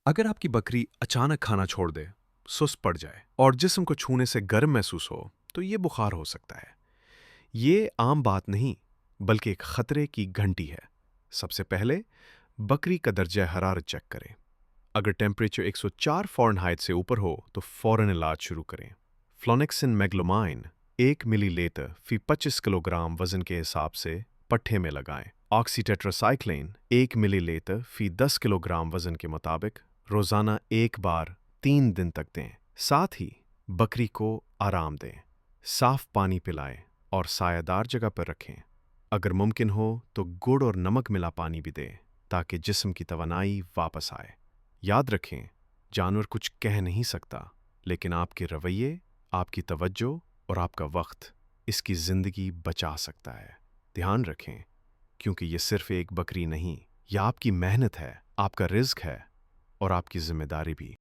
अगर आपकी बकरी अचानक खाना छोड़ दे, सुस्त पड़ जाए और जिस्म को छूने से गर्म महसूस हो, तो ये बुखार हो सकता है। ये आम बात नहीं, बल्कि एक खतरे की घंटी है। सबसे पहले बकरी का दर्जा हरारत चेक करें। अगर टेम्परेचर 104 फ़ारेनहाइट से ऊपर हो, तो फ़ौरन इलाज शुरू करें। फ्लोनेक्सिन मैग्लोमाइन 1 मिलीलीटर फी 25 किलोग्राम वजन के हिसाब से पट्ठे में लगाएं। ऑक्सीटेट्रासाइक्लिन 1 मिलीलीटर फी 10 किलोग्राम वजन के मुताबिक रोज़ाना एक बार 3 दिन तक दें। साथ ही बकरी को आराम दें, साफ पानी पिलाएं और सायादार जगह पर रखें। अगर मुमकिन हो तो गुड़ और नमक मिला पानी भी दें ताकि जिस्म की तवानाई वापस आए। याद रखें, जानवर कुछ कह नहीं सकता, लेकिन आपके रवैये, आपकी तवज्जो और आपका वक्त इसकी ज़िंदगी बचा सकता है। ध्यान रखें, क्योंकि ये सिर्फ एक बकरी नहीं, यह आपकी मेहनत है, आपका रिज़्क है और आपकी ज़िम्मेदारी भी।